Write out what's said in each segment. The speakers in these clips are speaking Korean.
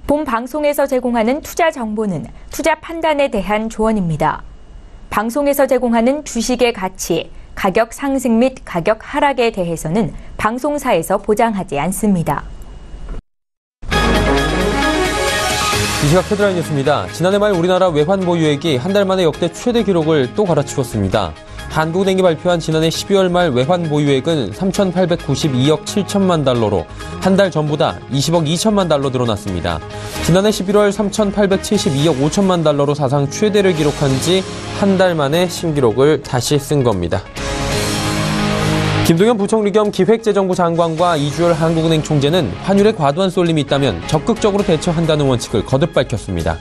본 방송에서 제공하는 투자 정보는 투자 판단에 대한 조언입니다. 방송에서 제공하는 주식의 가치, 가격 상승 및 가격 하락에 대해서는 방송사에서 보장하지 않습니다. 이 시각 헤드라인 뉴스입니다. 지난해 말 우리나라 외환 보유액이 한 달 만에 역대 최대 기록을 또 갈아치웠습니다. 한국은행이 발표한 지난해 12월 말 외환 보유액은 3,892억 7천만 달러로 한 달 전보다 20억 2천만 달러 늘어났습니다. 지난해 11월 3,872억 5천만 달러로 사상 최대를 기록한 지 한 달 만에 신기록을 다시 쓴 겁니다. 김동연 부총리 겸 기획재정부 장관과 이주열 한국은행 총재는 환율에 과도한 쏠림이 있다면 적극적으로 대처한다는 원칙을 거듭 밝혔습니다.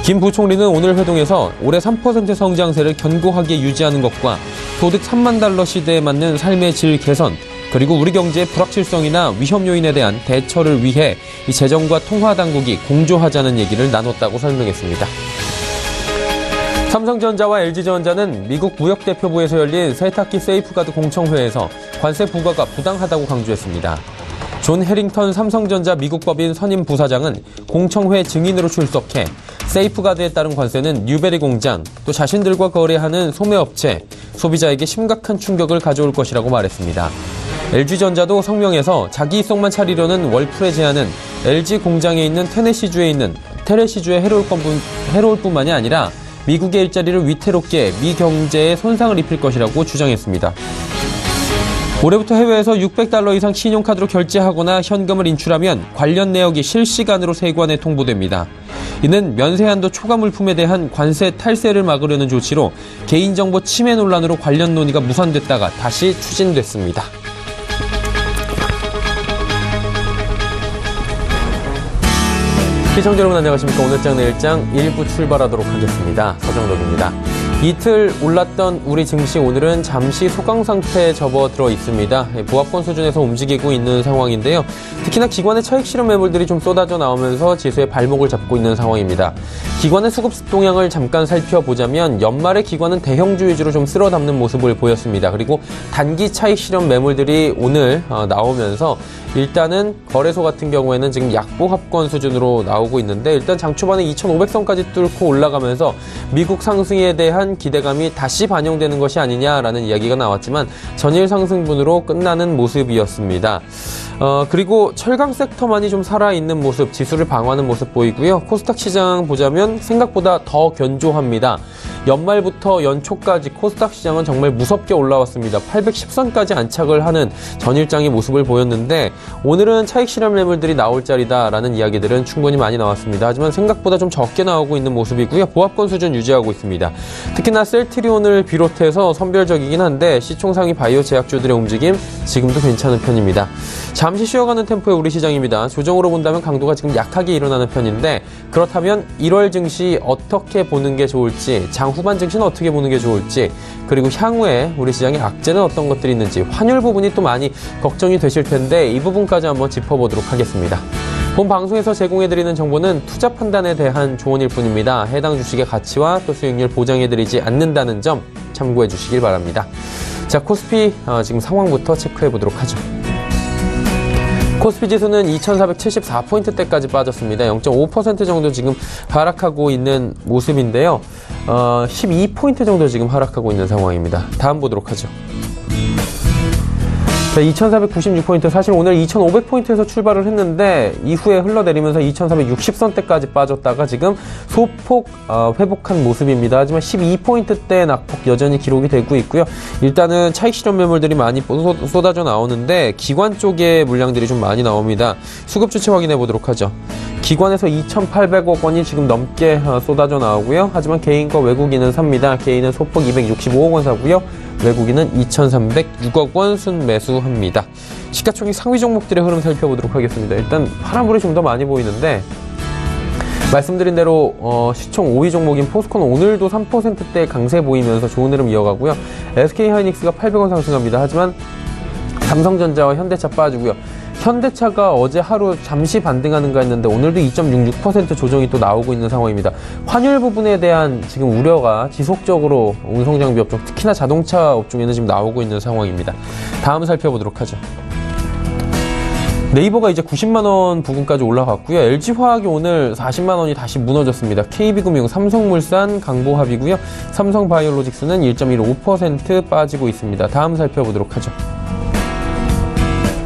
김 부총리는 오늘 회동에서 올해 3% 성장세를 견고하게 유지하는 것과 소득 3만 달러 시대에 맞는 삶의 질 개선, 그리고 우리 경제의 불확실성이나 위험 요인에 대한 대처를 위해 이 재정과 통화당국이 공조하자는 얘기를 나눴다고 설명했습니다. 삼성전자와 LG전자는 미국 무역대표부에서 열린 세탁기 세이프가드 공청회에서 관세 부과가 부당하다고 강조했습니다. 존 해링턴 삼성전자 미국법인 선임 부사장은 공청회 증인으로 출석해 세이프가드에 따른 관세는 뉴베리 공장, 또 자신들과 거래하는 소매업체, 소비자에게 심각한 충격을 가져올 것이라고 말했습니다. LG전자도 성명에서 자기 이속만 차리려는 월풀의 제안은 LG 공장에 있는 테네시주에 해로울 뿐만이 아니라 미국의 일자리를 위태롭게 미 경제에 손상을 입힐 것이라고 주장했습니다. 올해부터 해외에서 $600 이상 신용카드로 결제하거나 현금을 인출하면 관련 내역이 실시간으로 세관에 통보됩니다. 이는 면세한도 초과 물품에 대한 관세 탈세를 막으려는 조치로 개인정보 침해 논란으로 관련 논의가 무산됐다가 다시 추진됐습니다. 시청자 여러분 안녕하십니까. 오늘장 내일장 1부 출발하도록 하겠습니다. 서정덕입니다. 이틀 올랐던 우리 증시 오늘은 잠시 소강 상태에 접어들어 있습니다. 보합권 수준에서 움직이고 있는 상황인데요. 특히나 기관의 차익 실현 매물들이 좀 쏟아져 나오면서 지수의 발목을 잡고 있는 상황입니다. 기관의 수급 동향을 잠깐 살펴보자면 연말에 기관은 대형주 위주로 좀 쓸어 담는 모습을 보였습니다. 그리고 단기 차익 실현 매물들이 오늘 나오면서 일단은 거래소 같은 경우에는 지금 약보합권 수준으로 나오고 있는데 일단 장 초반에 2,500선까지 뚫고 올라가면서 미국 상승에 대한 기대감이 다시 반영되는 것이 아니냐라는 이야기가 나왔지만 전일 상승분으로 끝나는 모습이었습니다. 그리고 철강 섹터만이 좀 살아있는 모습, 지수를 방어하는 모습 보이고요. 코스닥 시장 보자면 생각보다 더 견조합니다. 연말부터 연초까지 코스닥 시장은 정말 무섭게 올라왔습니다. 810선까지 안착을 하는 전일장의 모습을 보였는데 오늘은 차익 실현 매물들이 나올 자리다라는 이야기들은 충분히 많이 나왔습니다. 하지만 생각보다 좀 적게 나오고 있는 모습이고요. 보합권 수준 유지하고 있습니다. 특히나 셀트리온을 비롯해서 선별적이긴 한데 시총상위 바이오 제약주들의 움직임 지금도 괜찮은 편입니다. 잠시 쉬어가는 템포의 우리 시장입니다. 조정으로 본다면 강도가 지금 약하게 일어나는 편인데 그렇다면 1월 증시 어떻게 보는 게 좋을지, 장 후반 증시는 어떻게 보는 게 좋을지, 그리고 향후에 우리 시장의 악재는 어떤 것들이 있는지, 환율 부분이 또 많이 걱정이 되실 텐데 이 부분까지 한번 짚어보도록 하겠습니다. 본 방송에서 제공해드리는 정보는 투자 판단에 대한 조언일 뿐입니다. 해당 주식의 가치와 또 수익률 보장해드리지 않는다는 점 참고해 주시길 바랍니다. 자, 코스피 지금 상황부터 체크해보도록 하죠. 코스피 지수는 2,474포인트대까지 빠졌습니다. 0.5% 정도 지금 하락하고 있는 모습인데요. 12포인트 정도 지금 하락하고 있는 상황입니다. 다음 보도록 하죠. 2,496포인트, 사실 오늘 2,500포인트에서 출발을 했는데 이후에 흘러내리면서 2,460선대까지 빠졌다가 지금 소폭 회복한 모습입니다. 하지만 12포인트대 낙폭 여전히 기록이 되고 있고요. 일단은 차익 실현 매물들이 많이 쏟아져 나오는데 기관 쪽에 물량들이 좀 많이 나옵니다. 수급 주체 확인해 보도록 하죠. 기관에서 2,800억 원이 지금 넘게 쏟아져 나오고요. 하지만 개인과 외국인은 삽니다. 개인은 소폭 265억 원 사고요. 외국인은 2,306억 원 순매수합니다. 시가총액 상위 종목들의 흐름 살펴보도록 하겠습니다. 일단 파란불이 좀 더 많이 보이는데 말씀드린 대로 시총 5위 종목인 포스코는 오늘도 3%대 강세 보이면서 좋은 흐름 이어가고요. SK하이닉스가 800원 상승합니다. 하지만 삼성전자와 현대차 빠지고요. 현대차가 어제 하루 잠시 반등하는가 했는데 오늘도 2.66% 조정이 또 나오고 있는 상황입니다. 환율 부분에 대한 지금 우려가 지속적으로 운송장비 업종, 특히나 자동차 업종에는 지금 나오고 있는 상황입니다. 다음 살펴보도록 하죠. 네이버가 이제 90만 원 부근까지 올라갔고요. LG화학이 오늘 40만 원이 다시 무너졌습니다. KB금융, 삼성물산, 강보합이고요. 삼성바이오로직스는 1.15% 빠지고 있습니다. 다음 살펴보도록 하죠.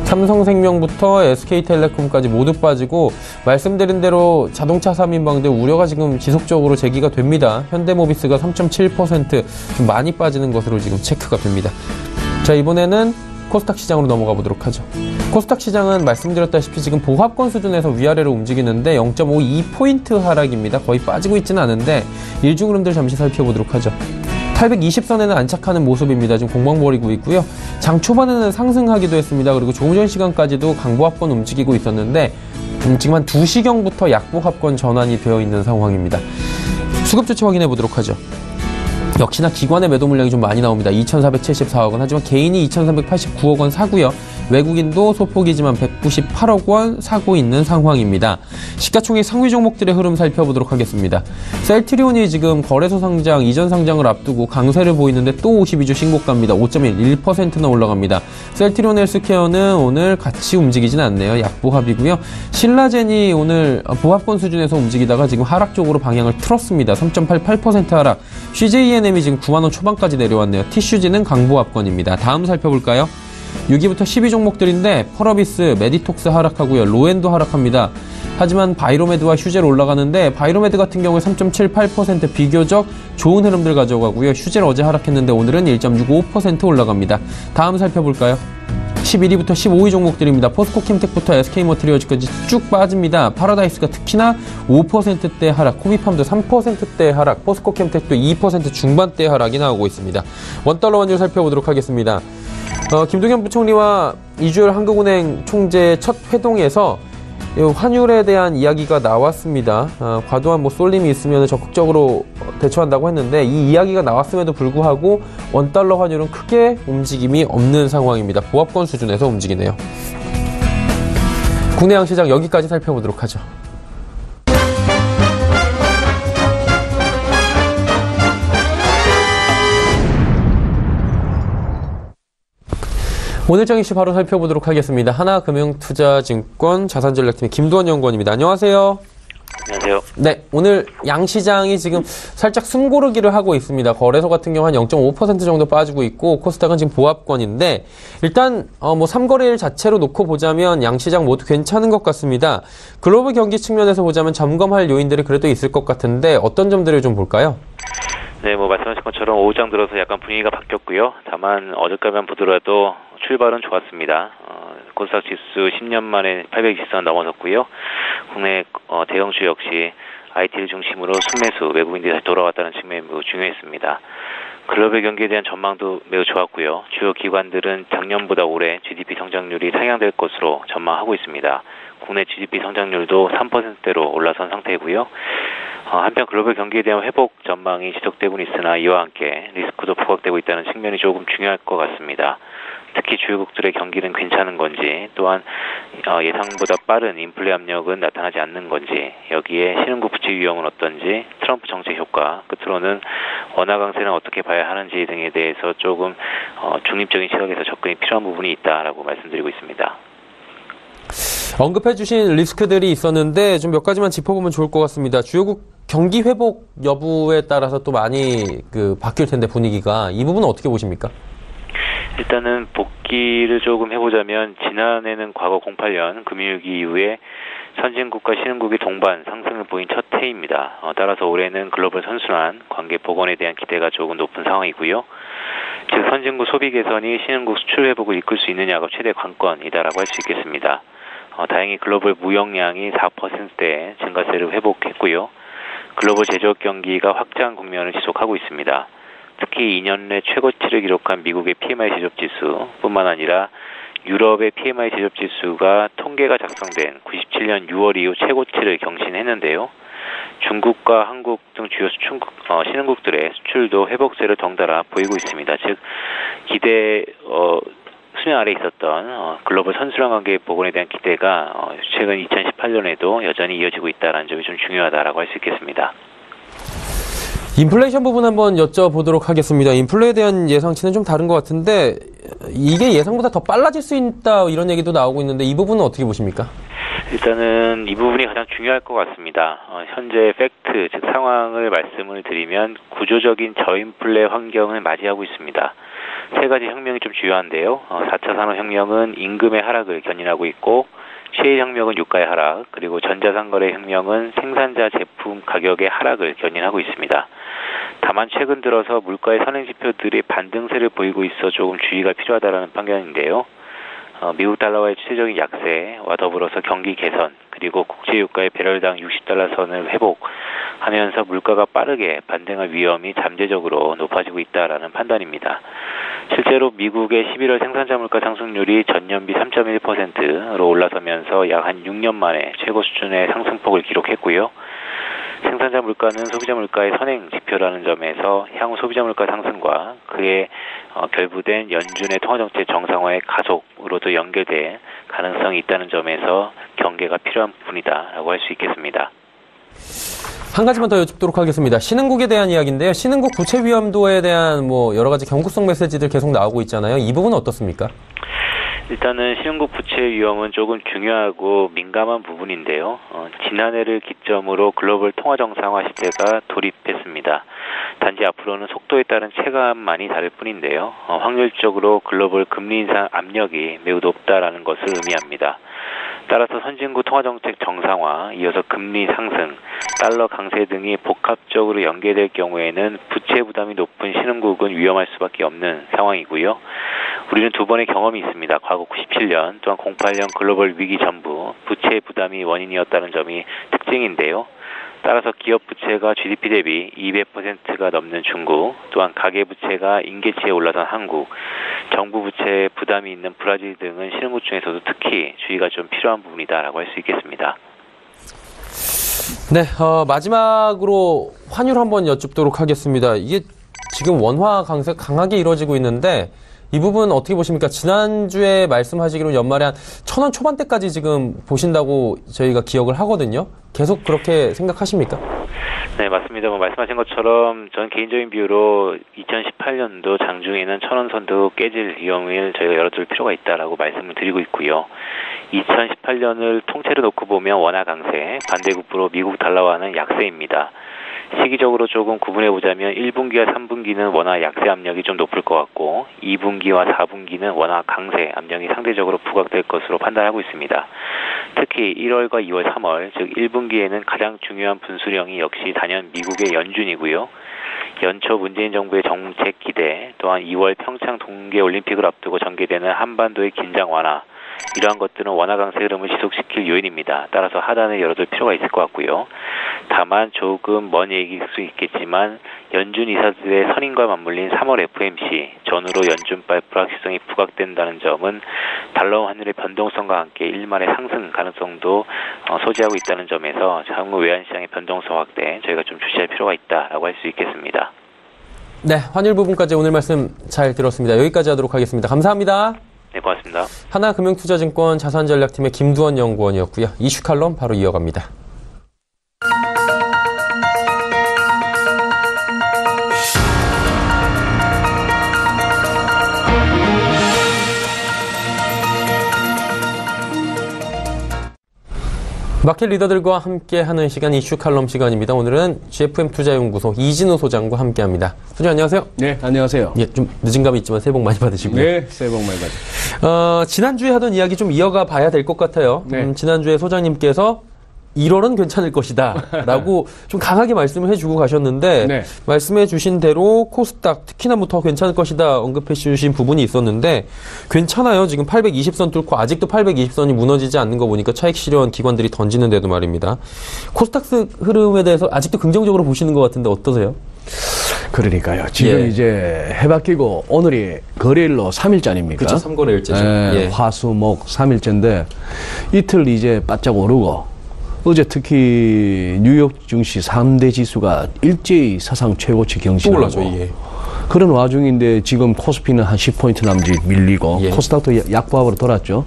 삼성생명부터 SK텔레콤까지 모두 빠지고 말씀드린 대로 자동차 3인방들 우려가 지금 지속적으로 제기가 됩니다. 현대모비스가 3.7% 좀 많이 빠지는 것으로 지금 체크가 됩니다. 자, 이번에는 코스닥 시장으로 넘어가 보도록 하죠. 코스닥 시장은 말씀드렸다시피 지금 보합권 수준에서 위아래로 움직이는데 0.52포인트 하락입니다. 거의 빠지고 있지는 않은데 일중 흐름들 잠시 살펴보도록 하죠. 820선에는 안착하는 모습입니다. 지금 공방 벌이고 있고요. 장 초반에는 상승하기도 했습니다. 그리고 조금 전 시간까지도 강보합권 움직이고 있었는데 지금 한 2시경부터 약보합권 전환이 되어 있는 상황입니다. 수급 조치 확인해 보도록 하죠. 역시나 기관의 매도 물량이 좀 많이 나옵니다. 2,474억 원. 하지만 개인이 2,389억 원 사고요. 외국인도 소폭이지만 198억 원 사고 있는 상황입니다. 시가총액 상위 종목들의 흐름 살펴보도록 하겠습니다. 셀트리온이 지금 거래소 상장, 이전 상장을 앞두고 강세를 보이는데 또 52주 신고가입니다. 5.11%나 올라갑니다. 셀트리온 헬스케어는 오늘 같이 움직이진 않네요. 약보합이고요. 신라젠이 오늘 보합권 수준에서 움직이다가 지금 하락 쪽으로 방향을 틀었습니다. 3.88% 하락. CJENM이 지금 9만 원 초반까지 내려왔네요. 티슈지는 강보합권입니다. 다음 살펴볼까요? 6위부터 10위 종목들인데 펄어비스, 메디톡스 하락하고요. 로엔도 하락합니다. 하지만 바이로메드와 휴젤 올라가는데 바이로메드 같은 경우에 3.78% 비교적 좋은 흐름들 가져가고요. 휴젤 어제 하락했는데 오늘은 1.65% 올라갑니다. 다음 살펴볼까요? 11위부터 15위 종목들입니다. 포스코캠텍부터 SK머티리얼즈까지 쭉 빠집니다. 파라다이스가 특히나 5%대 하락, 코미팜도 3%대 하락, 포스코캠텍도 2% 중반대 하락이 나오고 있습니다. 원달러 환율 살펴보도록 하겠습니다. 김동연 부총리와 이주열 한국은행 총재 첫 회동에서 환율에 대한 이야기가 나왔습니다. 과도한 쏠림이 있으면 적극적으로 대처한다고 했는데 이 이야기가 나왔음에도 불구하고 원달러 환율은 크게 움직임이 없는 상황입니다. 보합권 수준에서 움직이네요. 국내 양시장 여기까지 살펴보도록 하죠. 오늘장 이슈 바로 살펴보도록 하겠습니다. 하나금융투자증권 자산전략팀의 김두원 연구원입니다. 안녕하세요. 안녕하세요. 네, 오늘 양시장이 지금 살짝 숨고르기를 하고 있습니다. 거래소 같은 경우 한 0.5% 정도 빠지고 있고 코스닥은 지금 보합권인데 일단 3거래일 자체로 놓고 보자면 양시장 모두 괜찮은 것 같습니다. 글로벌 경기 측면에서 보자면 점검할 요인들이 그래도 있을 것 같은데 어떤 점들을 좀 볼까요? 네, 말씀하신 것처럼 오후장 들어서 약간 분위기가 바뀌었고요. 다만 어제까지만 보더라도 출발은 좋았습니다. 코스닥 지수 10년 만에 820선 넘어섰고요. 국내 대형주 역시 IT를 중심으로 순매수, 외국인들이 다시 돌아왔다는 측면이 매우 중요했습니다. 글로벌 경기에 대한 전망도 매우 좋았고요. 주요 기관들은 작년보다 올해 GDP 성장률이 상향될 것으로 전망하고 있습니다. 국내 GDP 성장률도 3%대로 올라선 상태이고요. 한편 글로벌 경기에 대한 회복 전망이 지속되고 있으나 이와 함께 리스크도 부각되고 있다는 측면이 조금 중요할 것 같습니다. 특히 주요국들의 경기는 괜찮은 건지 또한 예상보다 빠른 인플레 압력은 나타나지 않는 건지 여기에 신흥국 부채 위험은 어떤지 트럼프 정책 효과 끝으로는 원화 강세는 어떻게 봐야 하는지 등에 대해서 조금 중립적인 시각에서 접근이 필요한 부분이 있다라고 말씀드리고 있습니다. 언급해 주신 리스크들이 있었는데 좀 몇 가지만 짚어보면 좋을 것 같습니다. 주요국 경기 회복 여부에 따라서 또 많이 바뀔 텐데 분위기가 이 부분은 어떻게 보십니까? 일단은 복기를 조금 해보자면 지난해는 과거 08년 금융위기 이후에 선진국과 신흥국이 동반 상승을 보인 첫 해입니다. 따라서 올해는 글로벌 선순환, 관계 복원에 대한 기대가 조금 높은 상황이고요. 즉 선진국 소비 개선이 신흥국 수출 회복을 이끌 수 있느냐가 최대 관건이다라고 할 수 있겠습니다. 다행히 글로벌 무역량이 4%대 증가세를 회복했고요. 글로벌 제조업 경기가 확장 국면을 지속하고 있습니다. 특히 2년 내 최고치를 기록한 미국의 PMI 제조업지수뿐만 아니라 유럽의 PMI 제조업지수가 통계가 작성된 97년 6월 이후 최고치를 경신했는데요. 중국과 한국 등 주요 신흥국들의 수출도 회복세를 덩달아 보이고 있습니다. 즉 기대 수면 아래 있었던 글로벌 선순환 관계 복원에 대한 기대가 최근 2018년에도 여전히 이어지고 있다는 점이 좀 중요하다라고 할 수 있겠습니다. 인플레이션 부분 한번 여쭤보도록 하겠습니다. 인플레에 대한 예상치는 좀 다른 것 같은데 이게 예상보다 더 빨라질 수 있다 이런 얘기도 나오고 있는데 이 부분은 어떻게 보십니까? 일단은 이 부분이 가장 중요할 것 같습니다. 현재 팩트, 즉 상황을 말씀을 드리면 구조적인 저인플레 환경을 맞이하고 있습니다. 세 가지 혁명이 좀 주요한데요. 4차 산업혁명은 임금의 하락을 견인하고 있고 셰일혁명은 유가의 하락, 그리고 전자상거래 혁명은 생산자 제품 가격의 하락을 견인하고 있습니다. 다만 최근 들어서 물가의 선행지표들이 반등세를 보이고 있어 조금 주의가 필요하다는 판단인데요. 미국 달러와의 추세적인 약세와 더불어서 경기 개선, 그리고 국제유가의 배럴당 60달러 선을 회복하면서 물가가 빠르게 반등할 위험이 잠재적으로 높아지고 있다라는 판단입니다. 실제로 미국의 11월 생산자 물가 상승률이 전년비 3.1%로 올라서면서 약 한 6년 만에 최고 수준의 상승폭을 기록했고요. 생산자 물가는 소비자 물가의 선행 지표라는 점에서 향후 소비자 물가 상승과 그에 결부된 연준의 통화정책 정상화의 가속으로도 연결될 가능성이 있다는 점에서 경계가 필요한 부분이다라고 할 수 있겠습니다. 한 가지만 더 여쭙도록 하겠습니다. 신흥국에 대한 이야기인데요. 신흥국 부채 위험도에 대한 여러 가지 경고성 메시지들 계속 나오고 있잖아요. 이 부분은 어떻습니까? 일단은 신흥국 부채 위험은 조금 중요하고 민감한 부분인데요. 지난해를 기점으로 글로벌 통화 정상화 시대가 돌입했습니다. 단지 앞으로는 속도에 따른 체감만이 다를 뿐인데요. 확률적으로 글로벌 금리 인상 압력이 매우 높다라는 것을 의미합니다. 따라서 선진국 통화정책 정상화, 이어서 금리 상승, 달러 강세 등이 복합적으로 연계될 경우에는 부채 부담이 높은 신흥국은 위험할 수밖에 없는 상황이고요. 우리는 두 번의 경험이 있습니다. 과거 97년 또한 08년 글로벌 위기 전부 부채 부담이 원인이었다는 점이 특징인데요. 따라서 기업 부채가 GDP 대비 200%가 넘는 중국, 또한 가계 부채가 임계치에 올라선 한국, 정부 부채 부담이 있는 브라질 등은 신흥국 중에서도 특히 주의가 좀 필요한 부분이다라고 할 수 있겠습니다. 네, 마지막으로 환율 한번 여쭙도록 하겠습니다. 이게 지금 원화 강세 강하게 이루어지고 있는데 이 부분 어떻게 보십니까? 지난주에 말씀하시기로 연말에 한 1,000원 초반대까지 지금 보신다고 저희가 기억을 하거든요. 계속 그렇게 생각하십니까? 네, 맞습니다. 말씀하신 것처럼 전 개인적인 비유로 2018년도 장중에는 1,000원 선도 깨질 위험을 저희가 열어둘 필요가 있다라고 말씀을 드리고 있고요. 2018년을 통째로 놓고 보면 원화 강세, 반대급부로 미국 달러화는 약세입니다. 시기적으로 조금 구분해보자면 1분기와 3분기는 원화 약세 압력이 좀 높을 것 같고 2분기와 4분기는 원화 강세 압력이 상대적으로 부각될 것으로 판단하고 있습니다. 특히 1월과 2월, 3월, 즉 1분기에는 가장 중요한 분수령이 역시 단연 미국의 연준이고요. 연초 문재인 정부의 정책 기대, 또한 2월 평창 동계올림픽을 앞두고 전개되는 한반도의 긴장 완화, 이러한 것들은 원화 강세 흐름을 지속시킬 요인입니다. 따라서 하단을 열어둘 필요가 있을 것 같고요. 다만 조금 먼 얘기일 수 있겠지만 연준 이사들의 선임과 맞물린 3월 FOMC 전후로 연준발 불확실성이 부각된다는 점은 달러 환율의 변동성과 함께 일말의 상승 가능성도 소지하고 있다는 점에서 향후 외환시장의 변동성 확대 저희가 좀 주시할 필요가 있다라고 할 수 있겠습니다. 네, 환율 부분까지 오늘 말씀 잘 들었습니다. 여기까지 하도록 하겠습니다. 감사합니다. 네, 고맙습니다. 하나금융투자증권 자산전략팀의 김두원 연구원이었고요. 이슈 칼럼 바로 이어갑니다. 마켓 리더들과 함께하는 시간 이슈 칼럼 시간입니다. 오늘은 GFM 투자연구소 이진우 소장과 함께합니다. 소장 안녕하세요. 네, 안녕하세요. 예, 좀 늦은 감이 있지만 새해 복 많이 받으시고요. 네, 새해 복 많이 받으세요. 지난주에 하던 이야기 좀 이어가 봐야 될 것 같아요. 네. 지난주에 소장님께서 1월은 괜찮을 것이다 라고 좀 강하게 말씀을 해주고 가셨는데 네. 말씀해 주신 대로 코스닥 특히나 더 괜찮을 것이다 언급해 주신 부분이 있었는데 괜찮아요. 지금 820선 뚫고 아직도 820선이 무너지지 않는 거 보니까 차익 실현 기관들이 던지는데도 말입니다. 코스닥 흐름에 대해서 아직도 긍정적으로 보시는 것 같은데 어떠세요? 그러니까요. 지금 이제 해가 끼고 오늘이 거래일로 3일째입니까? 그렇죠. 3거래일째죠. 예. 화, 수, 목 3일째인데 이틀 이제 바짝 오르고 어제 특히 뉴욕 증시 3대 지수가 일제히 사상 최고치 경신하고 또 올라죠, 이게. 그런 와중인데 지금 코스피는 한 10포인트 남짓 밀리고 예. 코스닥도 약보합으로 돌았죠.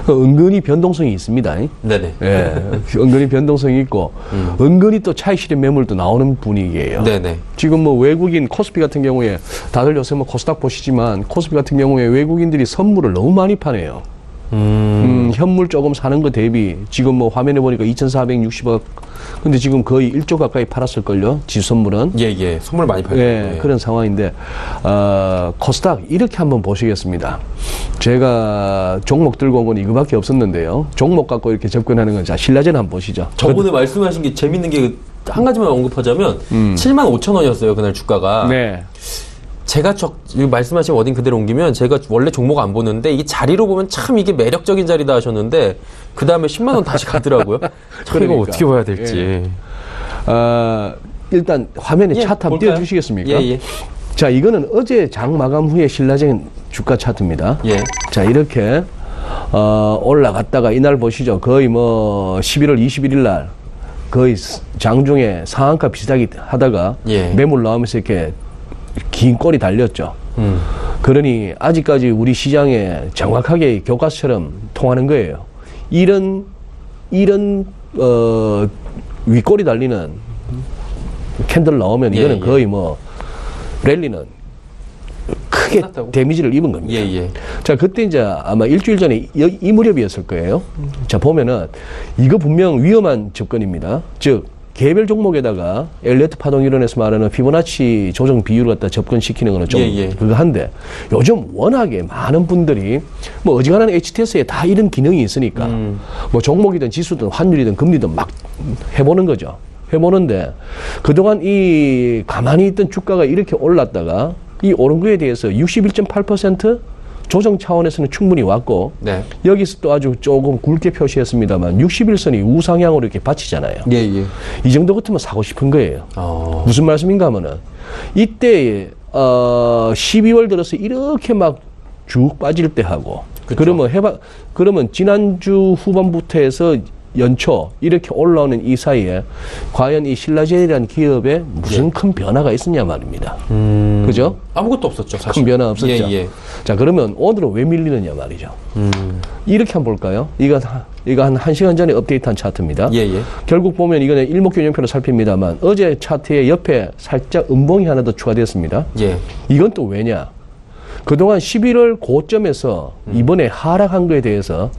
은근히 변동성이 있습니다. 네네. 예, 은근히 변동성이 있고 은근히 또 차익 실현 매물도 나오는 분위기예요. 네네. 지금 뭐 외국인 코스피 같은 경우에 다들 요새 뭐 코스닥 보시지만 코스피 같은 경우에 외국인들이 선물을 너무 많이 파네요. 현물 조금 사는 거 대비 지금 뭐 화면에 보니까 2,460억 근데 지금 거의 1조 가까이 팔았을걸요 지수 선물은. 예. 선물 많이 팔죠. 예, 그런 상황인데 코스닥 이렇게 한번 보시겠습니다. 제가 종목 들고 온 건 이거밖에 없었는데요. 종목 갖고 이렇게 접근하는 건 자 신라젠 한번 보시죠. 저번에 말씀하신 게 재밌는 게 한 가지만 언급하자면 75,000원이었어요 그날 주가가. 네. 제가 말씀하신 워딩 그대로 옮기면 제가 원래 종목 안 보는데 이게 자리로 보면 참 이게 매력적인 자리다 하셨는데 그 다음에 10만 원 다시 가더라고요. 참 이거 어떻게 봐야 될지. 예. 일단 화면에 예, 차트 한번 볼까요? 띄워주시겠습니까? 예. 자, 이거는 어제 장 마감 후에 신라젠 주가 차트입니다. 예. 자, 이렇게 올라갔다가 이날 보시죠. 거의 뭐 11월 21일 날 거의 장중에 상한가 비슷하게 하다가 예. 매물 나오면서 이렇게 긴 꼬리 달렸죠. 그러니 아직까지 우리 시장에 정확하게 교과서처럼 통하는 거예요. 이런 윗꼬리 달리는 캔들 나오면 이거는 예. 거의 뭐 랠리는 크게 끝났다고? 데미지를 입은 겁니다. 예. 자, 그때 이제 아마 일주일 전에 이 무렵이었을 거예요. 자, 보면은 이거 분명 위험한 접근입니다. 즉 개별 종목에다가 엘리어트 파동 이론에서 말하는 피보나치 조정 비율을 갖다 접근시키는 거는 좀 그거 한데 요즘 워낙에 많은 분들이 뭐 어지간한 HTS에 다 이런 기능이 있으니까 뭐 종목이든 지수든 환율이든 금리든 막 해보는 거죠. 해보는데 그동안 이 가만히 있던 주가가 이렇게 올랐다가 이 오른 거에 대해서 61.8% 조정 차원에서는 충분히 왔고 네. 여기서 또 아주 조금 굵게 표시했습니다만 61선이 우상향으로 이렇게 받치잖아요. 예. 이 정도 같으면 사고 싶은 거예요. 무슨 말씀인가 하면은 이때 12월 들어서 이렇게 막 쭉 빠질 때 하고 그쵸. 그러면 지난주 후반부터 해서 연초 이렇게 올라오는 이 사이에 과연 이 신라젠이라는 기업에 무슨 큰 변화가 있었냐 말입니다. 그죠? 아무것도 없었죠. 사실. 큰 변화 없었죠. 예. 자, 그러면 오늘은 왜 밀리느냐 말이죠. 이렇게 한번 볼까요? 이거 한 1시간 전에 업데이트한 차트입니다. 예. 결국 보면 이거는 일목균형표로 살핍니다만 어제 차트의 옆에 살짝 음봉이 하나 더 추가되었습니다. 예. 이건 또 왜냐? 그동안 11월 고점에서 이번에 하락한 거에 대해서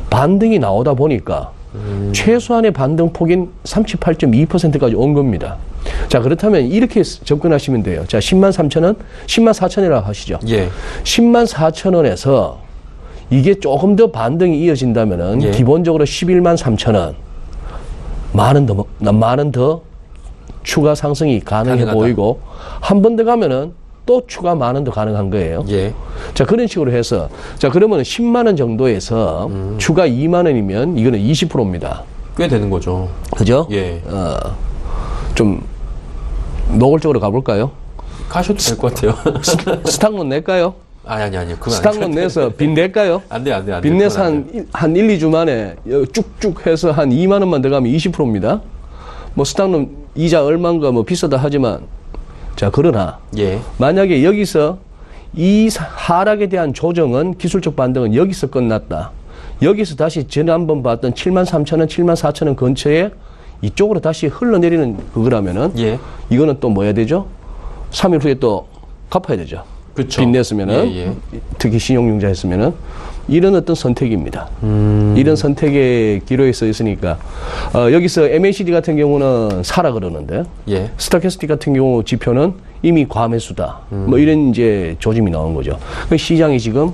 반등이 나오다 보니까 최소한의 반등 폭인 38.2%까지 온 겁니다. 자, 그렇다면 이렇게 접근하시면 돼요. 자, 103,000원, 104,000원이라고 하시죠. 예. 104,000원에서 이게 조금 더 반등이 이어진다면은 예. 기본적으로 113,000원 많은 더 추가 상승이 가능해 가능하다. 보이고 한 번 더 가면은 또 추가 만원 더 가능한 거예요. 예. 자, 그런 식으로 해서 자, 그러면 10만 원 정도에서 추가 2만 원이면 이거는 20%입니다. 꽤 되는 거죠. 그죠? 예. 좀 노골적으로 가볼까요? 가셔도 될 것 같아요. 스탁론 낼까요? 아니요. 그건 스탁론 내서 빚 낼까요? 안 돼. 빚 내서 한 1, 2주 만에 쭉쭉 해서 한 2만 원만 더 가면 20%입니다. 뭐 스탁론 이자 얼마인가 뭐 비싸다 하지만 자, 그러나 예. 만약에 여기서 이 하락에 대한 조정은 기술적 반등은 여기서 끝났다. 여기서 다시 지난번 봤던 73,000원, 74,000원 근처에 이쪽으로 다시 흘러내리는 그거라면은 예. 이거는 또 뭐 해야 되죠? 3일 후에 또 갚아야 되죠. 그쵸. 빚 냈으면은 예. 특히 신용융자 했으면은 이런 어떤 선택입니다. 이런 선택의 기로에 서 있으니까 여기서 MACD 같은 경우는 사라 그러는데 예. 스타캐스틱 같은 경우 지표는 이미 과매수다. 뭐 이런 이제 조짐이 나온 거죠. 시장이 지금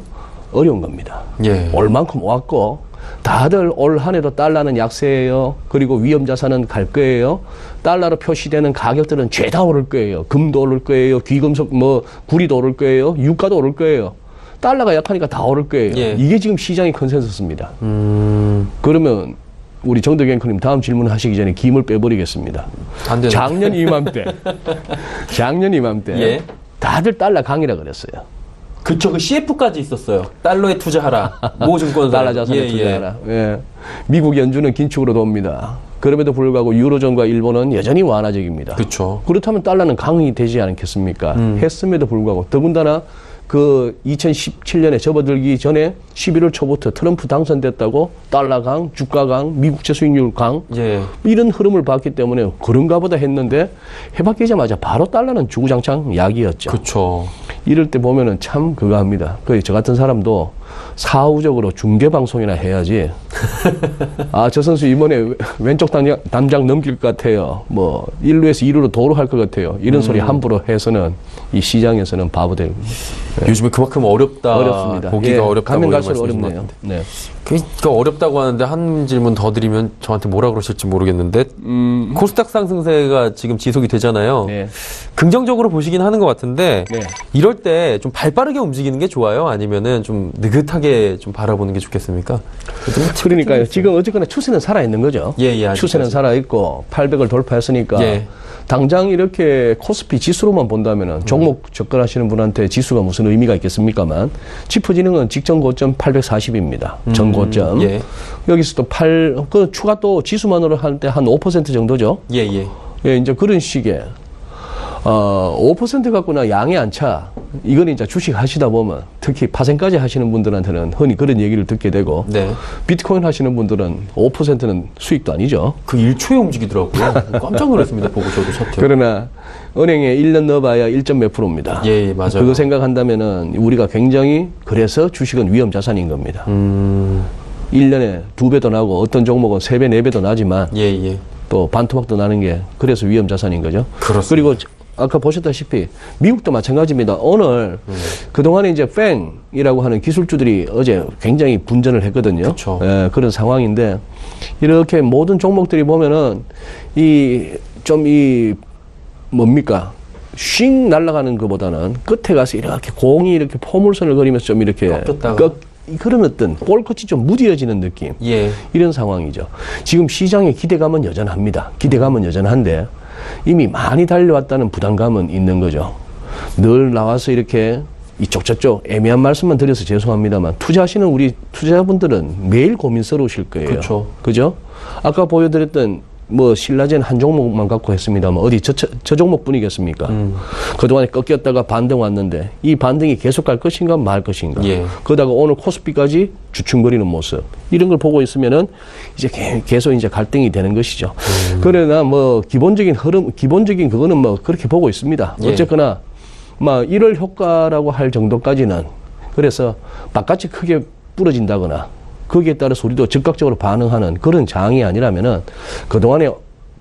어려운 겁니다. 예. 올 만큼 왔고 다들 올 한 해도 달러는 약세예요. 그리고 위험 자산은 갈 거예요. 달러로 표시되는 가격들은 죄다 오를 거예요. 금도 오를 거예요. 귀금속 뭐 구리도 오를 거예요. 유가도 오를 거예요. 달러가 약하니까 다 오를 거예요. 예. 이게 지금 시장의 컨센서스입니다. 그러면 우리 정덕 앵커님 다음 질문 하시기 전에 김을 빼버리겠습니다. 안 되는 작년 이맘때 예. 다들 달러 강이라 그랬어요. 그쵸. 그 CF까지 있었어요. 달러에 투자하라. 모 증권사. 달러 자산에 투자하라. 예. 미국 연준은 긴축으로 돕니다. 그럼에도 불구하고 유로존과 일본은 여전히 완화적입니다. 그렇죠. 그렇다면 달러는 강이 되지 않겠습니까? 했음에도 불구하고 더군다나 그 2017년에 접어들기 전에 11월 초부터 트럼프 당선됐다고 달러 강, 주가 강, 미국채 수익률 강 예. 이런 흐름을 봤기 때문에 그런가 보다 했는데 해바뀌자마자 바로 달러는 주구장창 약이었죠. 그렇죠. 이럴 때 보면은 참 그거 합니다. 저 같은 사람도 사후적으로 중계방송이나 해야지. 아, 저 선수 이번에 왼쪽 담장 넘길 것 같아요. 뭐 1루에서 2루로 도루할 것 같아요. 이런 소리 함부로 해서는 이 시장에서는 바보 되고. 네. 요즘에 그만큼 어렵다. 어렵습니다. 보기가 예, 어렵다고 가면 갈수록 말씀하신 것 어렵네요. 같은데. 네. 그러니까 어렵다고 하는데 한 질문 더 드리면 저한테 뭐라 그러실지 모르겠는데 코스닥 상승세가 지금 지속이 되잖아요. 네. 긍정적으로 보시긴 하는 것 같은데 네. 이럴 때 좀 발빠르게 움직이는 게 좋아요? 아니면은 좀 느긋하게 좀 바라보는 게 좋겠습니까? 그러니까요. 지금 어쨌거나 추세는 살아있는 거죠. 예, 예, 추세는 살아있고 800을 돌파했으니까 예. 당장 이렇게 코스피 지수로만 본다면은 종목 접근하시는 분한테 지수가 무슨 의미가 있겠습니까만 짚어지는 건 직전 고점 840입니다. 전 고점. 예. 여기서 또 추가 또 지수만으로 할 때 한 5% 정도죠. 예, 예. 예, 이제 그런 식의 5% 갖고나 양이 안 차. 이건 이제 주식 하시다 보면 특히 파생까지 하시는 분들한테는 흔히 그런 얘기를 듣게 되고 네. 비트코인 하시는 분들은 5%는 수익도 아니죠. 그 1초에 움직이더라고요. 깜짝 놀랐습니다. 보고 저도 차트. 그러나 은행에 1년 넣어봐야 1점 몇 프로입니다. 예, 맞아요. 그거 생각한다면은 우리가 굉장히 그래서 주식은 위험 자산인 겁니다. 1년에 2배도 나고 어떤 종목은 3배, 4배도 나지만 예, 예. 또 반토막도 나는 게 그래서 위험 자산인 거죠. 그렇습니다. 그리고 아까 보셨다시피 미국도 마찬가지입니다. 오늘 그동안에 이제 팽이라고 하는 기술주들이 어제 굉장히 분전을 했거든요. 그쵸. 예, 그런 상황인데 이렇게 모든 종목들이 보면은 뭡니까? 쉥 날아가는 것보다는 끝에 가서 이렇게 공이 이렇게 포물선을 그리면서 좀 이렇게 그런 어떤 볼끝이 좀 무뎌지는 느낌. 예. 이런 상황이죠. 지금 시장의 기대감은 여전합니다. 기대감은 여전한데 이미 많이 달려왔다는 부담감은 있는 거죠. 늘 나와서 이렇게 이쪽 저쪽 애매한 말씀만 드려서 죄송합니다만 투자하시는 우리 투자자분들은 매일 고민스러우실 거예요. 그렇죠. 그죠? 아까 보여드렸던 뭐 신라젠 한 종목만 갖고 했습니다만 어디 저 종목뿐이겠습니까? 그동안에 꺾였다가 반등 왔는데 이 반등이 계속 갈 것인가 말 것인가? 예. 그러다가 오늘 코스피까지 주춤거리는 모습 이런 걸 보고 있으면은 이제 계속 이제 갈등이 되는 것이죠. 그러나 뭐 기본적인 그거는 뭐 그렇게 보고 있습니다. 예. 어쨌거나 막 1월 효과라고 할 정도까지는 그래서 바깥이 크게 부러진다거나 거기에 따라서 우리도 즉각적으로 반응하는 그런 장이 아니라면은 그동안에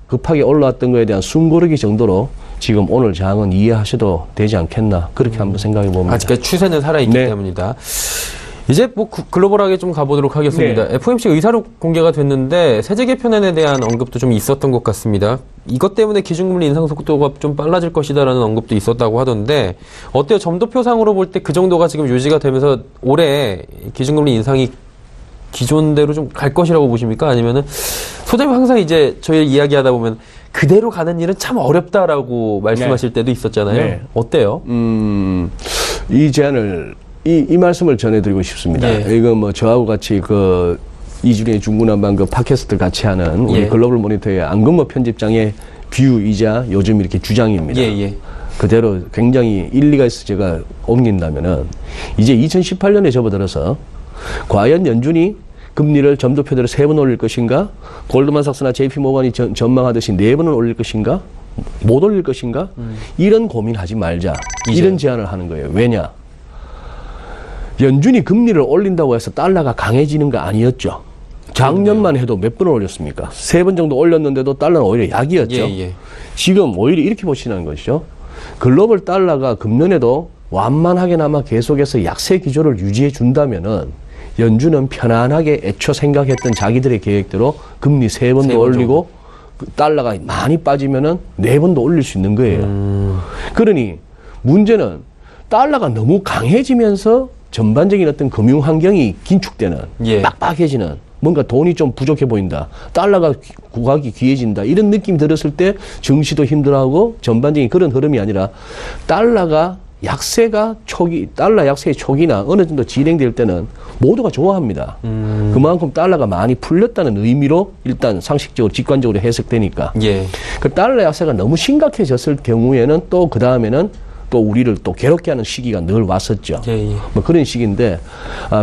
급하게 올라왔던 거에 대한 숨고르기 정도로 지금 오늘 장은 이해하셔도 되지 않겠나 그렇게 한번 생각해 봅니다. 아직까지 추세는 살아있기 네. 때문이다. 이제 뭐 글로벌하게 좀 가보도록 하겠습니다. 네. FOMC 의사록 공개가 됐는데 세제 개편안에 대한 언급도 좀 있었던 것 같습니다. 이것 때문에 기준금리 인상 속도가 좀 빨라질 것이다라는 언급도 있었다고 하던데 어때요? 점도표상으로 볼 때 그 정도가 지금 유지가 되면서 올해 기준금리 인상이 기존대로 좀 갈 것이라고 보십니까? 아니면은 소장님 항상 이제 저희 이야기하다 보면 그대로 가는 일은 참 어렵다라고 말씀하실 때도 있었잖아요. 네. 어때요? 이 제안을 이 말씀을 전해드리고 싶습니다. 예. 이거 뭐 저하고 같이 그 이준희 중구난방 그 팟캐스트 같이 하는 우리 예. 글로벌 모니터의 안근모 편집장의 뷰이자 요즘 이렇게 주장입니다. 예, 예. 그대로 굉장히 일리가 있어 제가 옮긴다면은 이제 2018년에 접어들어서 과연 연준이 금리를 점도표대로 3번 올릴 것인가? 골드만삭스나 JP모건이 전망하듯이 4번을 올릴 것인가? 못 올릴 것인가? 이런 고민하지 말자. 이제. 이런 제안을 하는 거예요. 왜냐? 연준이 금리를 올린다고 해서 달러가 강해지는 거 아니었죠. 작년만 해도 몇 번을 올렸습니까? 3번 정도 올렸는데도 달러는 오히려 약이었죠. 예, 예. 지금 오히려 이렇게 보시는 것이죠. 글로벌 달러가 금년에도 완만하게나마 계속해서 약세 기조를 유지해 준다면은 연준은 편안하게 애초 생각했던 자기들의 계획대로 금리 3번도 올리고 달러가 많이 빠지면은 4번도 올릴 수 있는 거예요. 그러니 문제는 달러가 너무 강해지면서 전반적인 어떤 금융 환경이 긴축되는 예. 빡빡해지는 뭔가 돈이 좀 부족해 보인다. 달러가 구하기 귀해진다. 이런 느낌 들었을 때 증시도 힘들어하고 전반적인 그런 흐름이 아니라 달러가 약세가 달러 약세의 초기나 어느 정도 진행될 때는 모두가 좋아합니다. 그만큼 달러가 많이 풀렸다는 의미로 일단 상식적으로 직관적으로 해석되니까. 예. 그 달러 약세가 너무 심각해졌을 경우에는 또 그 다음에는 또 우리를 또 괴롭게 하는 시기가 늘 왔었죠. 예. 뭐 그런 시기인데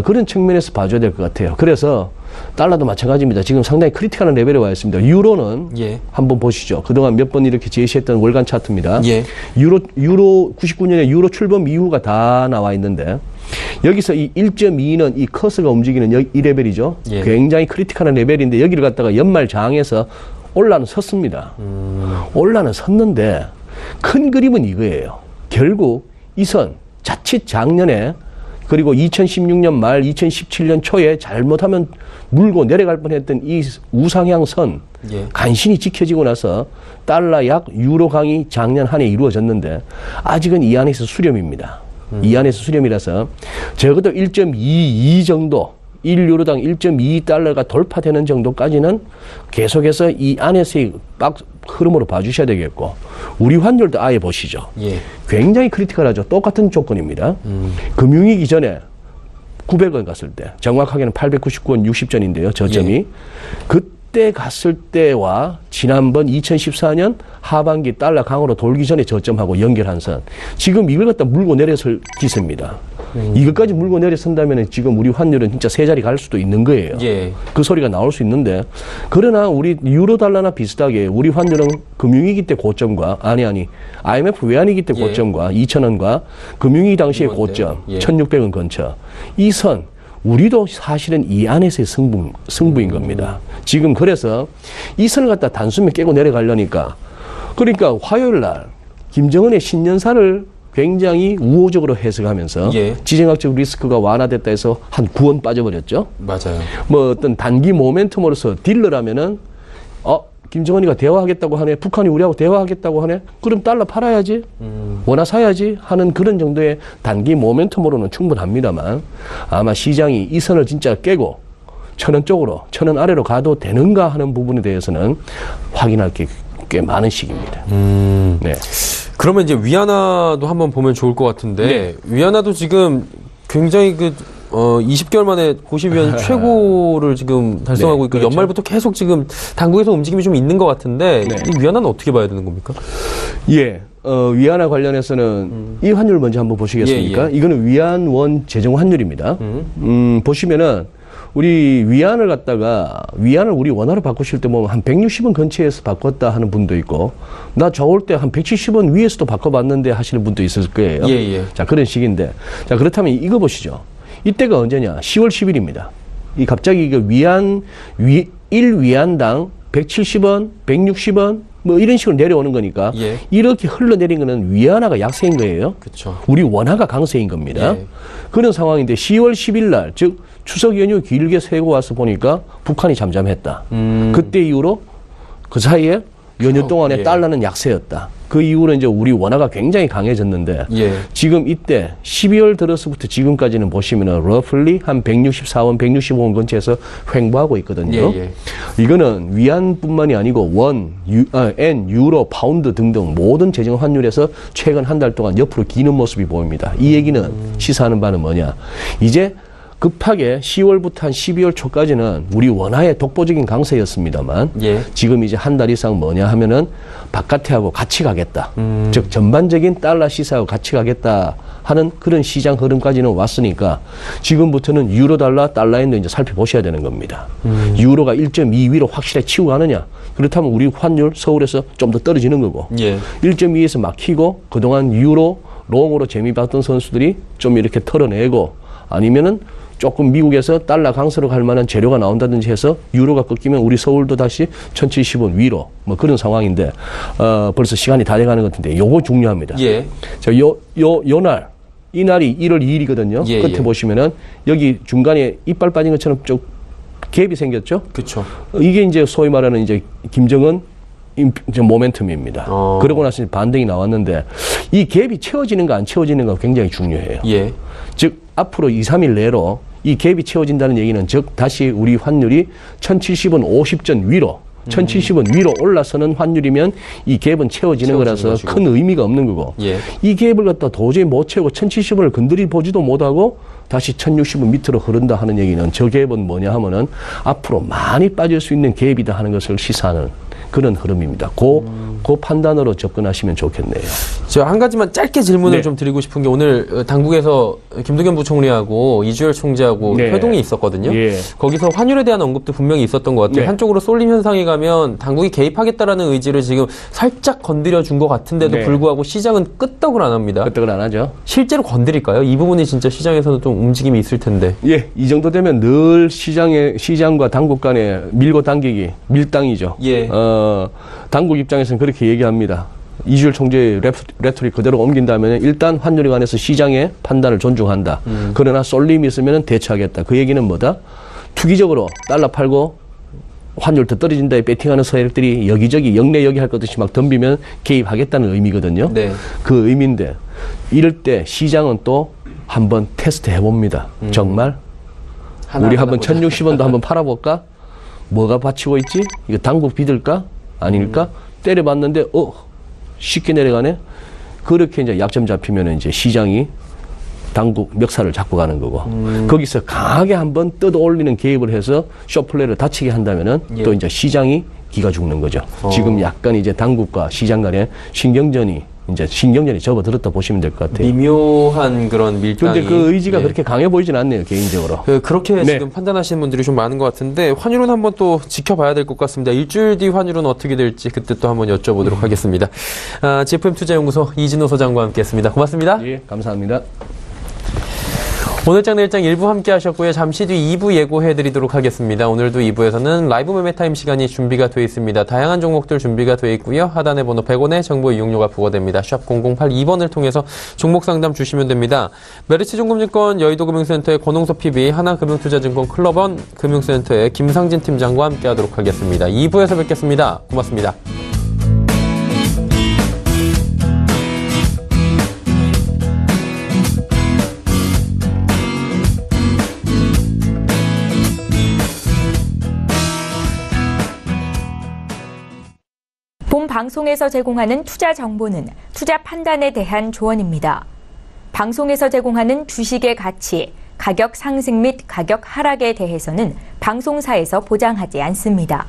그런 측면에서 봐줘야 될 것 같아요. 그래서 달러도 마찬가지입니다. 지금 상당히 크리티컬한 레벨에 와 있습니다. 유로는 예. 한번 보시죠. 그동안 몇 번 이렇게 제시했던 월간 차트입니다. 예. 유로 99년에 유로 출범 이후가 다 나와 있는데 여기서 이 1.2는 이 커서가 움직이는 이 레벨이죠. 예. 굉장히 크리티컬한 레벨인데 여기를 갖다가 연말 장에서 올라는 섰습니다. 올라는 섰는데 큰 그림은 이거예요. 결국 이 선 자칫 작년에 그리고 2016년 말 2017년 초에 잘못하면 물고 내려갈 뻔했던 이 우상향 선 예. 간신히 지켜지고 나서 달러 약 유로 강이 작년 한 해 이루어졌는데 아직은 이 안에서 수렴입니다. 이 안에서 수렴이라서 적어도 1.22 정도 1유로당 1.2달러가 돌파되는 정도까지는 계속해서 이 안에서의 흐름으로 봐주셔야 되겠고 우리 환율도 아예 보시죠. 예. 굉장히 크리티컬하죠. 똑같은 조건입니다. 금융위기 전에 900원 갔을 때 정확하게는 899원 60전인데요. 저점이. 예. 그때 갔을 때와 지난번 2014년 하반기 달러 강으로 돌기 전에 저점하고 연결한 선. 지금 이걸 갖다 물고 내려설 기세입니다. 이것까지 물고 내려선다면 지금 우리 환율은 진짜 세 자리 갈 수도 있는 거예요. 예. 그 소리가 나올 수 있는데 그러나 우리 유로 달러나 비슷하게 우리 환율은 금융위기 때 고점과 IMF 외환위기 때 예. 고점과 2,000원과 금융위기 당시의 고점 예. 1,600원 근처 이 선 우리도 사실은 이 안에서의 승부인 겁니다. 지금 그래서 이 선을 갖다 단숨에 깨고 내려가려니까 그러니까 화요일 날 김정은의 신년사를 굉장히 우호적으로 해석하면서 예. 지정학적 리스크가 완화됐다 해서 한 9원 빠져버렸죠. 맞아요. 뭐 어떤 단기 모멘텀으로서 딜러라면은 김정은이가 대화하겠다고 하네. 북한이 우리하고 대화하겠다고 하네. 그럼 달러 팔아야지. 원화 사야지 하는 그런 정도의 단기 모멘텀으로는 충분합니다만 아마 시장이 이 선을 진짜 깨고 1,000원 쪽으로 1,000원 아래로 가도 되는가 하는 부분에 대해서는 확인할 게 꽤 많은 시기입니다. 네. 그러면 이제 위안화도 한번 보면 좋을 것 같은데 네. 위안화도 지금 굉장히 20개월 만에 90위안 최고를 지금 달성하고 네, 있고 그렇죠. 연말부터 계속 지금 당국에서 움직임이 좀 있는 것 같은데 네. 이 위안화는 어떻게 봐야 되는 겁니까? 예. 위안화 관련해서는 이 환율 먼저 한번 보시겠습니까? 예, 예. 이거는 위안 재정 환율입니다. 보시면은 우리 위안을 갖다가 위안을 우리 원화로 바꾸실 때 보면 한 160원 근처에서 바꿨다 하는 분도 있고 나 저올 때 한 170원 위에서도 바꿔봤는데 하시는 분도 있을 거예요. 예, 예. 자, 그런 식인데 자, 그렇다면 이거 보시죠. 이때가 언제냐? 10월 10일입니다. 이 갑자기 이거 1위안당 170원, 160원 뭐 이런 식으로 내려오는 거니까 예. 이렇게 흘러내린 거는 위안화가 약세인 거예요. 그렇죠. 우리 원화가 강세인 겁니다. 예. 그런 상황인데 10월 10일 날, 즉 추석 연휴 길게 세고 와서 보니까 북한이 잠잠했다. 그때 이후로 그 사이에 연휴 동안에 예. 달러는 약세였다. 그 이후로 이제 우리 원화가 굉장히 강해졌는데 예. 지금 이때 12월 들어서부터 지금까지는 보시면은 러플리 한 164원, 165원 근처에서 횡보하고 있거든요. 예, 예. 이거는 위안뿐만이 아니고 원, 엔, 유로, 파운드 등등 모든 재정 환율에서 최근 한 달 동안 옆으로 기는 모습이 보입니다. 이 얘기는 시사하는 바는 뭐냐? 이제 급하게 10월부터 한 12월 초까지는 우리 원화의 독보적인 강세였습니다만 예. 지금 이제 한 달 이상 뭐냐 하면은 바깥에 하고 같이 가겠다. 즉 전반적인 달러 시세하고 같이 가겠다 하는 그런 시장 흐름까지는 왔으니까 지금부터는 유로 달러엔도 이제 살펴보셔야 되는 겁니다. 유로가 1.2 위로 확실히 치고 가느냐? 그렇다면 우리 환율 서울에서 좀 더 떨어지는 거고 예. 1.2에서 막히고 그동안 유로 롱으로 재미봤던 선수들이 좀 이렇게 털어내고 아니면은 조금 미국에서 달러 강세로 갈 만한 재료가 나온다든지 해서 유로가 꺾이면 우리 서울도 다시 1,070원 위로 뭐 그런 상황인데 벌써 시간이 다 돼가는 것 같은데 요거 중요합니다. 예. 자, 날 이 날이 1월 2일이거든요. 예, 끝에 예. 보시면은 여기 중간에 이빨 빠진 것처럼 쭉 갭이 생겼죠. 그렇죠. 이게 이제 소위 말하는 이제 김정은 이제 모멘텀입니다. 그러고 나서 반등이 나왔는데 이 갭이 채워지는가 안 채워지는가 굉장히 중요해요. 예. 즉 앞으로 2, 3일 내로 이 갭이 채워진다는 얘기는 즉 다시 우리 환율이 1,070원 50전 위로 1070원 위로 올라서는 환율이면 이 갭은 채워지는 거라서 것이고. 큰 의미가 없는 거고 예. 이 갭을 갖다 도저히 못 채우고 1070원을 건드리 보지도 못하고 다시 1060원 밑으로 흐른다 하는 얘기는 저 갭은 뭐냐 하면은 앞으로 많이 빠질 수 있는 갭이다 하는 것을 시사하는 그런 흐름입니다. 그 판단으로 접근하시면 좋겠네요. 저 한 가지만 짧게 질문을 네. 좀 드리고 싶은 게 오늘 당국에서 김두겸 부총리하고 이주열 총재하고 네. 회동이 있었거든요. 예. 거기서 환율에 대한 언급도 분명히 있었던 것 같아요. 네. 한쪽으로 쏠림 현상이 가면 당국이 개입하겠다라는 의지를 지금 살짝 건드려 준 것 같은데도 네. 불구하고 시장은 끄떡을 안 합니다. 끄떡을 안 하죠. 실제로 건드릴까요? 이 부분이 진짜 시장에서는 좀 움직임이 있을 텐데. 예, 이 정도 되면 늘 시장과 당국 간에 밀고 당기기, 밀당이죠. 예. 당국 입장에서는 그렇게 얘기합니다. 이주열 총재의 레토릭 그대로 옮긴다면 일단 환율에 관해서 시장의 판단을 존중한다. 그러나 쏠림이 있으면 대처하겠다. 그 얘기는 뭐다? 투기적으로 달러 팔고 환율 더 떨어진다에 배팅하는 세력들이 여기저기 영내 여기 할 것 없이 막 덤비면 개입하겠다는 의미거든요. 네. 그 의미인데 이럴 때 시장은 또 한번 테스트 해봅니다. 정말? 우리 한번 1060원도 한번 팔아볼까? 뭐가 받치고 있지? 이거 당국 비들까? 아닐까? 때려봤는데 쉽게 내려가네? 그렇게 이제 약점 잡히면 이제 시장이 당국 멱살을 잡고 가는 거고 거기서 강하게 한번 뜯어올리는 개입을 해서 쇼플레이를 다치게 한다면은 예. 또 이제 시장이 기가 죽는 거죠. 지금 약간 이제 당국과 시장 간의 신경전이 접어들었다 보시면 될 것 같아요. 미묘한 그런 밀당이. 그런데 그 의지가 네. 그렇게 강해 보이진 않네요, 개인적으로. 그렇게 네. 지금 판단하시는 분들이 좀 많은 것 같은데 환율은 한번 또 지켜봐야 될 것 같습니다. 일주일 뒤 환율은 어떻게 될지 그때 또 한번 여쭤보도록 하겠습니다. GFM투자연구소 이진호 소장과 함께했습니다. 고맙습니다. 예, 감사합니다. 오늘장 내일장 1부 함께 하셨고요. 잠시 뒤 2부 예고해드리도록 하겠습니다. 오늘도 2부에서는 라이브 매매타임 시간이 준비가 되어 있습니다. 다양한 종목들 준비가 되어 있고요. 하단에 번호 100원의 정보 이용료가 부과됩니다. 샵 0082번을 통해서 종목 상담 주시면 됩니다. 메리츠증권증권 여의도금융센터의 권홍섭 PB, 하나금융투자증권 클럽원 금융센터의 김상진 팀장과 함께 하도록 하겠습니다. 2부에서 뵙겠습니다. 고맙습니다. 본 방송에서 제공하는 투자 정보는 투자 판단에 대한 조언입니다. 방송에서 제공하는 주식의 가치, 가격 상승 및 가격 하락에 대해서는 방송사에서 보장하지 않습니다.